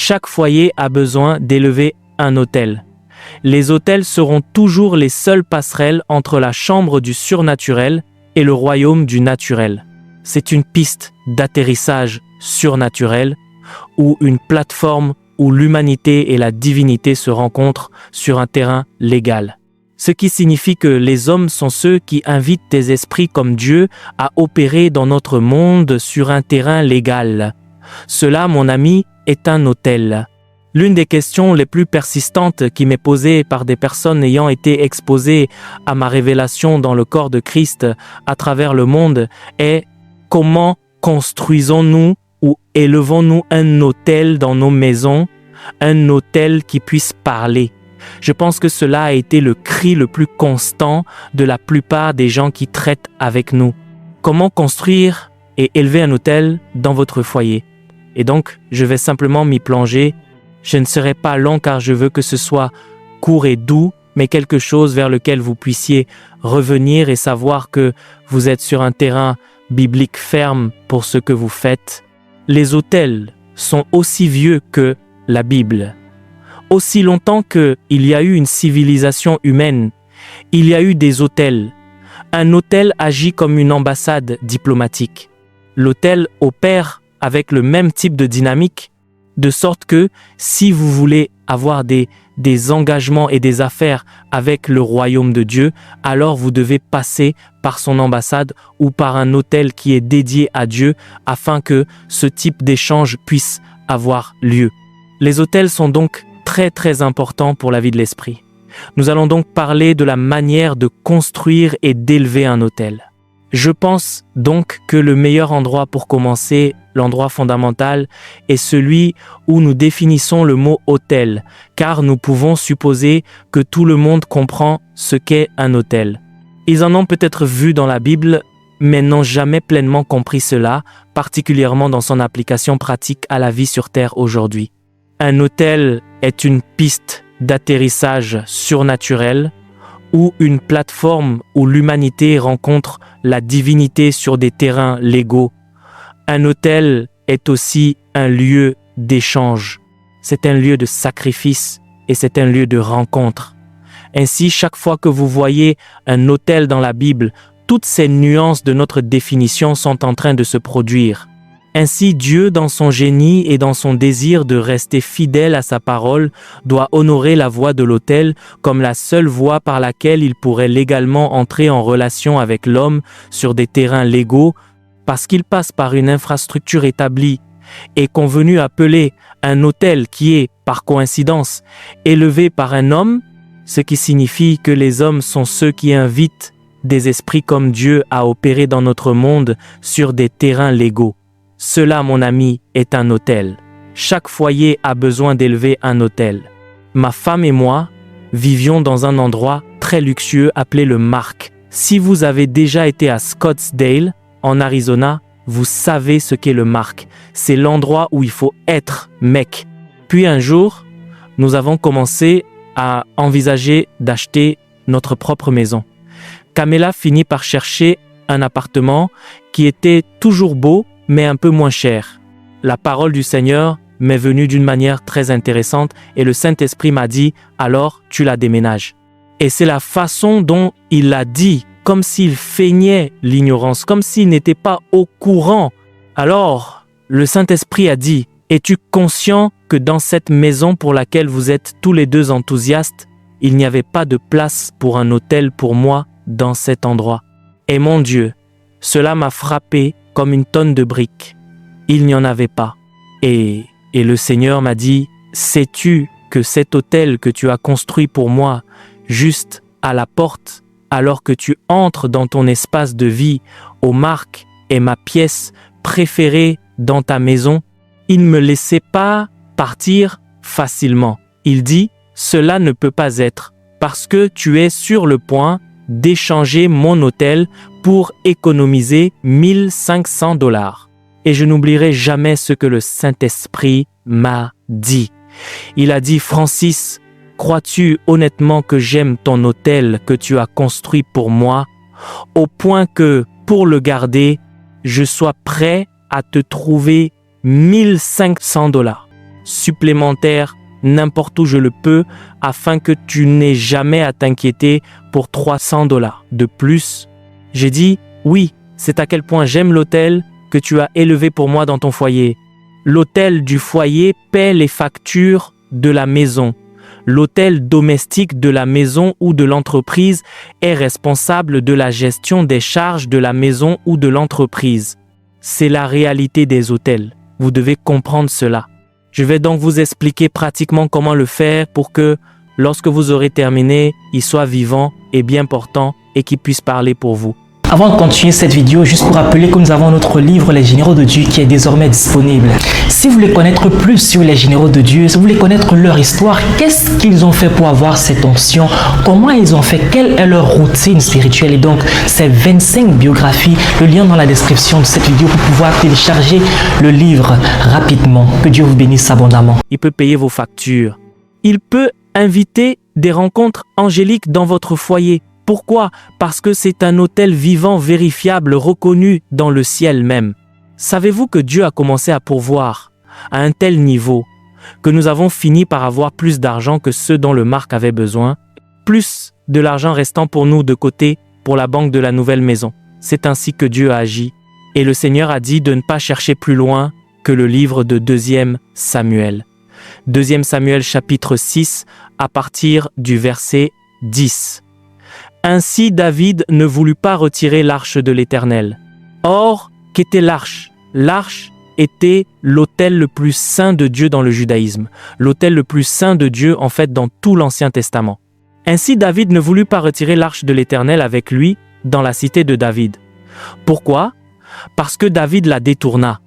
Chaque foyer a besoin d'élever un autel. Les autels seront toujours les seules passerelles entre la chambre du surnaturel et le royaume du naturel. C'est une piste d'atterrissage surnaturel ou une plateforme où l'humanité et la divinité se rencontrent sur un terrain légal. Ce qui signifie que les hommes sont ceux qui invitent des esprits comme Dieu à opérer dans notre monde sur un terrain légal. Cela, mon ami, est un autel. L'une des questions les plus persistantes qui m'est posée par des personnes ayant été exposées à ma révélation dans le corps de Christ à travers le monde est: comment construisons-nous ou élevons-nous un autel dans nos maisons, un autel qui puisse parler? Je pense que cela a été le cri le plus constant de la plupart des gens qui traitent avec nous. Comment construire et élever un autel dans votre foyer? Et donc, je vais simplement m'y plonger. Je ne serai pas long car je veux que ce soit court et doux, mais quelque chose vers lequel vous puissiez revenir et savoir que vous êtes sur un terrain biblique ferme pour ce que vous faites. Les autels sont aussi vieux que la Bible. Aussi longtemps qu'il y a eu une civilisation humaine, il y a eu des autels. Un autel agit comme une ambassade diplomatique. L'autel opère avec le même type de dynamique, de sorte que si vous voulez avoir des engagements et des affaires avec le royaume de Dieu, alors vous devez passer par son ambassade ou par un autel qui est dédié à Dieu afin que ce type d'échange puisse avoir lieu. Les autels sont donc très importants pour la vie de l'esprit. Nous allons donc parler de la manière de construire et d'élever un autel. Je pense donc que le meilleur endroit pour commencer, l'endroit fondamental, est celui où nous définissons le mot autel, car nous pouvons supposer que tout le monde comprend ce qu'est un autel. Ils en ont peut-être vu dans la Bible, mais n'ont jamais pleinement compris cela, particulièrement dans son application pratique à la vie sur Terre aujourd'hui. Un autel est une piste d'atterrissage surnaturelle ou une plateforme où l'humanité rencontre la divinité sur des terrains légaux. Un autel est aussi un lieu d'échange. C'est un lieu de sacrifice et c'est un lieu de rencontre. Ainsi, chaque fois que vous voyez un autel dans la Bible, toutes ces nuances de notre définition sont en train de se produire. Ainsi, Dieu, dans son génie et dans son désir de rester fidèle à sa parole, doit honorer la voie de l'autel comme la seule voie par laquelle il pourrait légalement entrer en relation avec l'homme sur des terrains légaux, parce qu'il passe par une infrastructure établie et convenue appelée un autel qui est, par coïncidence, élevé par un homme, ce qui signifie que les hommes sont ceux qui invitent des esprits comme Dieu à opérer dans notre monde sur des terrains légaux. Cela, mon ami, est un autel. Chaque foyer a besoin d'élever un autel. Ma femme et moi vivions dans un endroit très luxueux appelé le Mark. Si vous avez déjà été à Scottsdale, en Arizona, vous savez ce qu'est le Mark. C'est l'endroit où il faut être, mec. Puis un jour, nous avons commencé à envisager d'acheter notre propre maison. Camilla finit par chercher un appartement qui était toujours beau, mais un peu moins cher. La parole du Seigneur m'est venue d'une manière très intéressante et le Saint-Esprit m'a dit « alors tu la déménages ». Et c'est la façon dont il l'a dit, comme s'il feignait l'ignorance, comme s'il n'était pas au courant. Alors, le Saint-Esprit a dit « es-tu conscient que dans cette maison pour laquelle vous êtes tous les deux enthousiastes, il n'y avait pas de place pour un autel pour moi dans cet endroit ?» Et mon Dieu, cela m'a frappé comme une tonne de briques. Il n'y en avait pas. Et le Seigneur m'a dit, sais-tu que cet autel que tu as construit pour moi, juste à la porte, alors que tu entres dans ton espace de vie, au Mark, est ma pièce préférée dans ta maison? Il ne me laissait pas partir facilement. Il dit, cela ne peut pas être, parce que tu es sur le point d'échanger mon autel pour économiser $1 500. Et je n'oublierai jamais ce que le Saint-Esprit m'a dit. Il a dit, Francis, crois-tu honnêtement que j'aime ton autel que tu as construit pour moi, au point que, pour le garder, je sois prêt à te trouver $1 500. supplémentaires n'importe où je le peux afin que tu n'aies jamais à t'inquiéter pour $300 de plus. J'ai dit, oui, c'est à quel point j'aime l'hôtel que tu as élevé pour moi dans ton foyer. L'hôtel du foyer paie les factures de la maison. L'hôtel domestique de la maison ou de l'entreprise est responsable de la gestion des charges de la maison ou de l'entreprise. C'est la réalité des hôtels. Vous devez comprendre cela. Je vais donc vous expliquer pratiquement comment le faire pour que, lorsque vous aurez terminé, il soit vivant et bien portant et qu'il puisse parler pour vous. Avant de continuer cette vidéo, juste pour rappeler que nous avons notre livre Les Généraux de Dieu qui est désormais disponible. Si vous voulez connaître plus sur les Généraux de Dieu, si vous voulez connaître leur histoire, qu'est-ce qu'ils ont fait pour avoir cette onction, comment ils ont fait, quelle est leur routine spirituelle, et donc ces 25 biographies, le lien dans la description de cette vidéo pour pouvoir télécharger le livre rapidement. Que Dieu vous bénisse abondamment. Il peut payer vos factures. Il peut inviter des rencontres angéliques dans votre foyer. Pourquoi? Parce que c'est un hôtel vivant, vérifiable, reconnu dans le ciel même. Savez-vous que Dieu a commencé à pourvoir à un tel niveau que nous avons fini par avoir plus d'argent que ceux dont le Marc avait besoin, plus de l'argent restant pour nous de côté pour la banque de la nouvelle maison. C'est ainsi que Dieu a agi. Et le Seigneur a dit de ne pas chercher plus loin que le livre de 2 Samuel. 2 Samuel chapitre 6 à partir du verset 10. Ainsi David ne voulut pas retirer l'arche de l'Éternel. Or, qu'était l'arche? L'arche était l'autel le plus saint de Dieu dans le judaïsme, l'autel le plus saint de Dieu en fait dans tout l'Ancien Testament. Ainsi David ne voulut pas retirer l'arche de l'Éternel avec lui dans la cité de David. Pourquoi? Parce que David la détourna.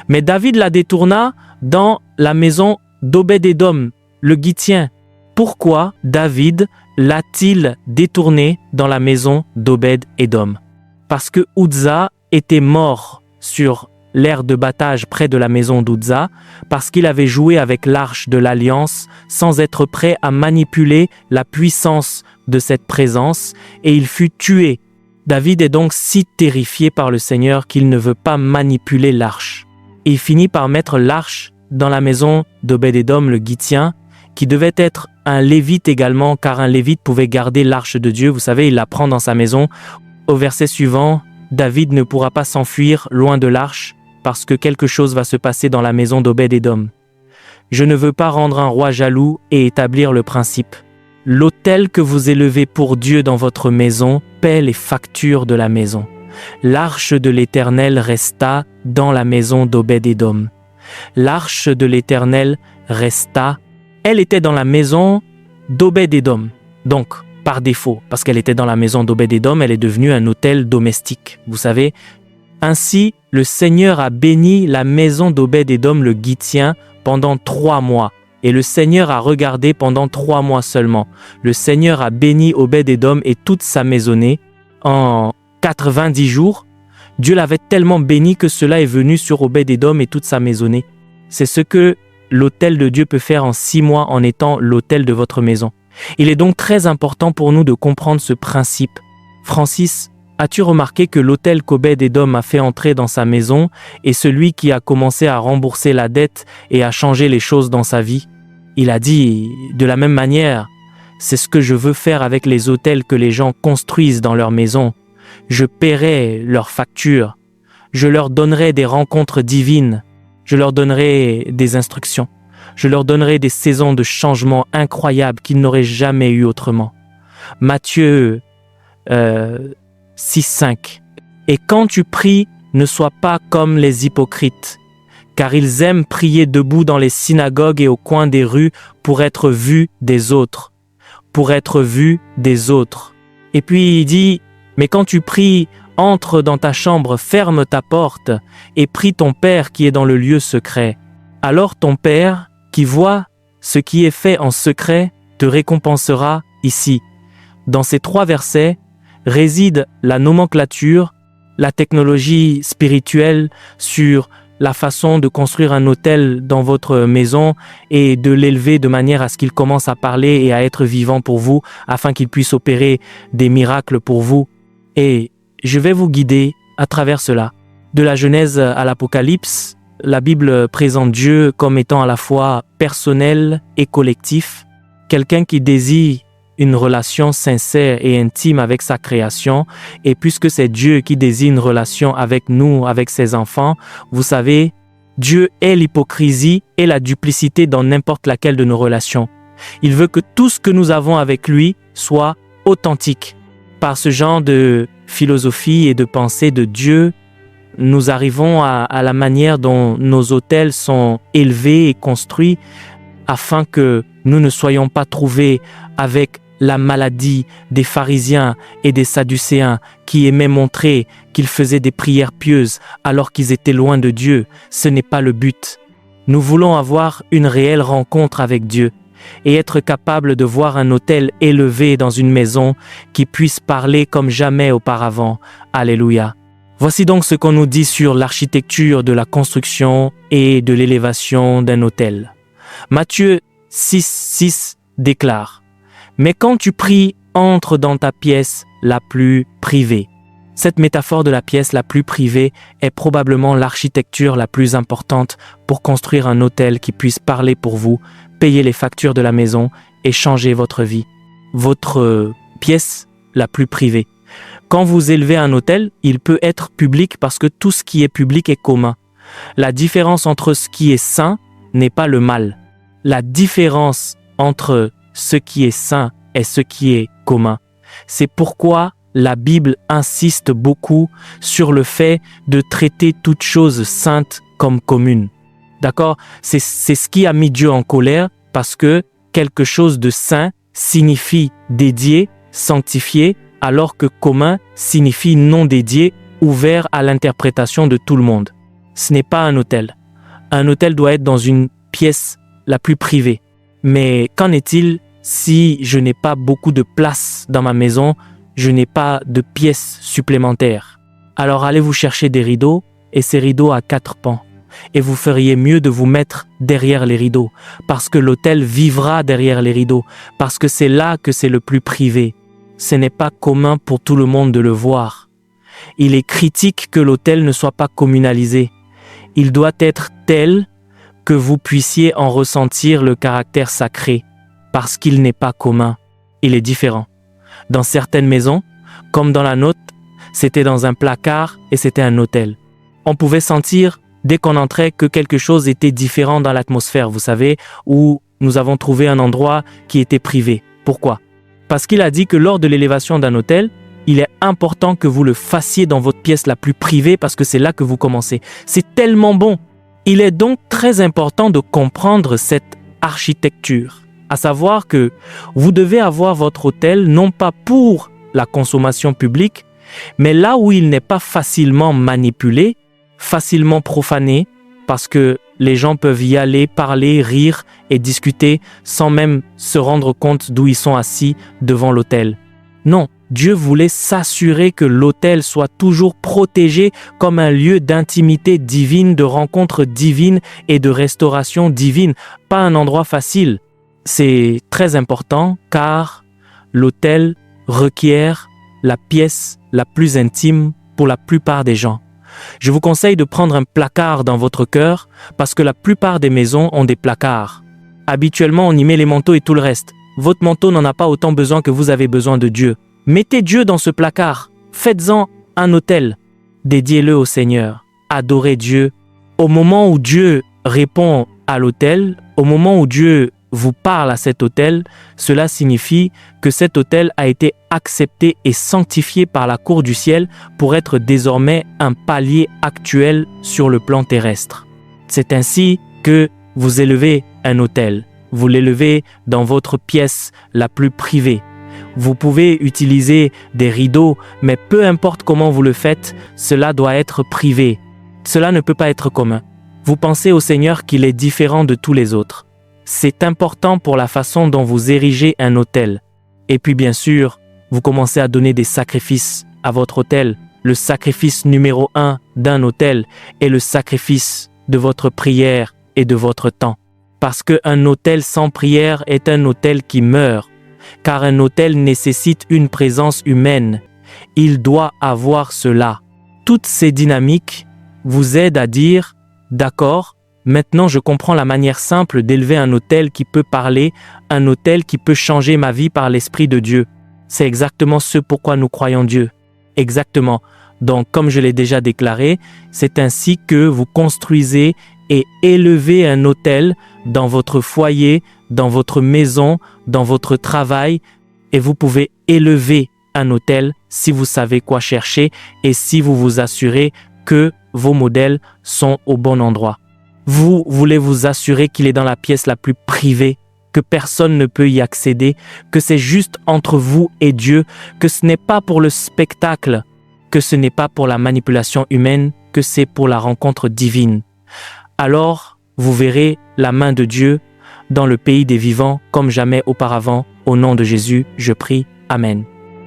Mais David la détourna dans la maison d'Obed-Édom, le Gittien. Pourquoi David l'a-t-il détourné dans la maison d'Obed-Édom? Parce que Uzza était mort sur l'aire de battage près de la maison d'Uzza, parce qu'il avait joué avec l'arche de l'Alliance sans être prêt à manipuler la puissance de cette présence, et il fut tué. David est donc si terrifié par le Seigneur qu'il ne veut pas manipuler l'arche. Il finit par mettre l'arche dans la maison d'Obed-Édom le Gittien, qui devait être un lévite également, car un lévite pouvait garder l'arche de Dieu. Vous savez, il la prend dans sa maison. Au verset suivant, David ne pourra pas s'enfuir loin de l'arche, parce que quelque chose va se passer dans la maison d'Obed-Édom. Je ne veux pas rendre un roi jaloux et établir le principe. L'autel que vous élevez pour Dieu dans votre maison paie les factures de la maison. L'arche de l'Éternel resta dans la maison d'Obed-Édom. L'arche de l'Éternel resta. Elle était dans la maison d'Obed-Édom. Donc, par défaut, parce qu'elle était dans la maison d'Obed-Édom, elle est devenue un autel domestique. Vous savez, ainsi, le Seigneur a béni la maison d'Obed-Édom le Gittien pendant 3 mois. Et le Seigneur a regardé pendant 3 mois seulement. Le Seigneur a béni Obed-Édom et toute sa maisonnée en 90 jours. Dieu l'avait tellement béni que cela est venu sur Obed-Édom et toute sa maisonnée. C'est ce que l'autel de Dieu peut faire en 6 mois en étant l'autel de votre maison. Il est donc très important pour nous de comprendre ce principe. Francis, as-tu remarqué que l'autel qu'Obed-Édom a fait entrer dans sa maison est celui qui a commencé à rembourser la dette et à changer les choses dans sa vie? Il a dit, de la même manière, c'est ce que je veux faire avec les autels que les gens construisent dans leur maison. Je paierai leurs factures. Je leur donnerai des rencontres divines. Je leur donnerai des instructions. Je leur donnerai des saisons de changement incroyables qu'ils n'auraient jamais eu autrement. Matthieu 6,5. Et quand tu pries, ne sois pas comme les hypocrites, car ils aiment prier debout dans les synagogues et au coin des rues pour être vus des autres. Pour être vus des autres. Et puis il dit, mais quand tu pries, entre dans ta chambre, ferme ta porte et prie ton Père qui est dans le lieu secret. Alors ton Père, qui voit ce qui est fait en secret, te récompensera ici. Dans ces 3 versets réside la nomenclature, la technologie spirituelle sur la façon de construire un autel dans votre maison et de l'élever de manière à ce qu'il commence à parler et à être vivant pour vous, afin qu'il puisse opérer des miracles pour vous. Et je vais vous guider à travers cela. De la Genèse à l'Apocalypse, la Bible présente Dieu comme étant à la fois personnel et collectif, quelqu'un qui désire une relation sincère et intime avec sa création, et puisque c'est Dieu qui désire une relation avec nous, avec ses enfants, vous savez, Dieu est l'hypocrisie et la duplicité dans n'importe laquelle de nos relations. Il veut que tout ce que nous avons avec lui soit authentique. Par ce genre de philosophie et de pensée de Dieu, nous arrivons à la manière dont nos autels sont élevés et construits afin que nous ne soyons pas trouvés avec la maladie des pharisiens et des sadducéens qui aimaient montrer qu'ils faisaient des prières pieuses alors qu'ils étaient loin de Dieu. Ce n'est pas le but. Nous voulons avoir une réelle rencontre avec Dieu et être capable de voir un autel élevé dans une maison qui puisse parler comme jamais auparavant. Alléluia. Voici donc ce qu'on nous dit sur l'architecture de la construction et de l'élévation d'un autel. Matthieu 6,6 déclare « Mais quand tu pries, entre dans ta pièce la plus privée. » Cette métaphore de la pièce la plus privée est probablement l'architecture la plus importante pour construire un autel qui puisse parler pour vous, payer les factures de la maison et changer votre vie. Votre pièce la plus privée. Quand vous élevez un autel, il peut être public parce que tout ce qui est public est commun. La différence entre ce qui est saint n'est pas le mal. La différence entre ce qui est saint et ce qui est commun. C'est pourquoi la Bible insiste beaucoup sur le fait de traiter toute chose sainte comme commune. D'accord? C'est ce qui a mis Dieu en colère parce que quelque chose de saint signifie dédié, sanctifié, alors que commun signifie non dédié, ouvert à l'interprétation de tout le monde. Ce n'est pas un autel. Un autel doit être dans une pièce la plus privée. Mais qu'en est-il si je n'ai pas beaucoup de place dans ma maison, je n'ai pas de pièces supplémentaires? Alors allez vous chercher des rideaux et ces rideaux à 4 pans. Et vous feriez mieux de vous mettre derrière les rideaux, parce que l'autel vivra derrière les rideaux, parce que c'est là que c'est le plus privé. Ce n'est pas commun pour tout le monde de le voir. Il est critique que l'autel ne soit pas communalisé. Il doit être tel que vous puissiez en ressentir le caractère sacré, parce qu'il n'est pas commun. Il est différent. Dans certaines maisons, comme dans la nôtre, c'était dans un placard et c'était un autel. On pouvait sentir, dès qu'on entrait, que quelque chose était différent dans l'atmosphère, vous savez, où nous avons trouvé un endroit qui était privé. Pourquoi? Parce qu'il a dit que lors de l'élévation d'un autel, il est important que vous le fassiez dans votre pièce la plus privée parce que c'est là que vous commencez. C'est tellement bon. Il est donc très important de comprendre cette architecture, à savoir que vous devez avoir votre autel non pas pour la consommation publique, mais là où il n'est pas facilement manipulé, facilement profané, parce que les gens peuvent y aller, parler, rire et discuter sans même se rendre compte d'où ils sont assis devant l'autel. Non, Dieu voulait s'assurer que l'autel soit toujours protégé comme un lieu d'intimité divine, de rencontre divine et de restauration divine, pas un endroit facile. C'est très important car l'autel requiert la pièce la plus intime pour la plupart des gens. Je vous conseille de prendre un placard dans votre cœur parce que la plupart des maisons ont des placards. Habituellement, on y met les manteaux et tout le reste. Votre manteau n'en a pas autant besoin que vous avez besoin de Dieu. Mettez Dieu dans ce placard. Faites-en un autel. Dédiez-le au Seigneur. Adorez Dieu. Au moment où Dieu répond à l'autel, au moment où Dieu vous parle à cet autel, cela signifie que cet autel a été accepté et sanctifié par la cour du ciel pour être désormais un palier actuel sur le plan terrestre. C'est ainsi que vous élevez un autel. Vous l'élevez dans votre pièce la plus privée. Vous pouvez utiliser des rideaux, mais peu importe comment vous le faites, cela doit être privé. Cela ne peut pas être commun. Vous pensez au Seigneur qu'il est différent de tous les autres. C'est important pour la façon dont vous érigez un autel. Et puis bien sûr, vous commencez à donner des sacrifices à votre autel. Le sacrifice numéro 1 d'un autel est le sacrifice de votre prière et de votre temps. Parce qu'un autel sans prière est un autel qui meurt. Car un autel nécessite une présence humaine. Il doit avoir cela. Toutes ces dynamiques vous aident à dire « D'accord, maintenant je comprends la manière simple d'élever un autel qui peut parler, un autel qui peut changer ma vie par l'Esprit de Dieu. C'est exactement ce pourquoi nous croyons Dieu. Exactement. Donc, comme je l'ai déjà déclaré, c'est ainsi que vous construisez et élevez un autel dans votre foyer, dans votre maison, dans votre travail, et vous pouvez élever un autel si vous savez quoi chercher et si vous vous assurez que vos modèles sont au bon endroit. Vous voulez vous assurer qu'il est dans la pièce la plus privée, que personne ne peut y accéder, que c'est juste entre vous et Dieu, que ce n'est pas pour le spectacle, que ce n'est pas pour la manipulation humaine, que c'est pour la rencontre divine. Alors, vous verrez la main de Dieu dans le pays des vivants comme jamais auparavant. Au nom de Jésus, je prie. Amen.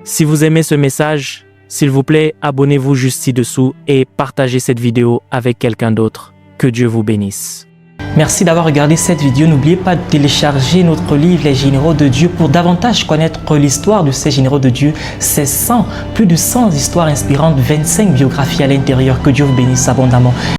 Si vous aimez ce message, s'il vous plaît, abonnez-vous juste ci-dessous et partagez cette vidéo avec quelqu'un d'autre. Que Dieu vous bénisse. Merci d'avoir regardé cette vidéo. N'oubliez pas de télécharger notre livre Les Généraux de Dieu pour davantage connaître l'histoire de ces généraux de Dieu. C'est plus de 100 histoires inspirantes, 25 biographies à l'intérieur. Que Dieu vous bénisse abondamment.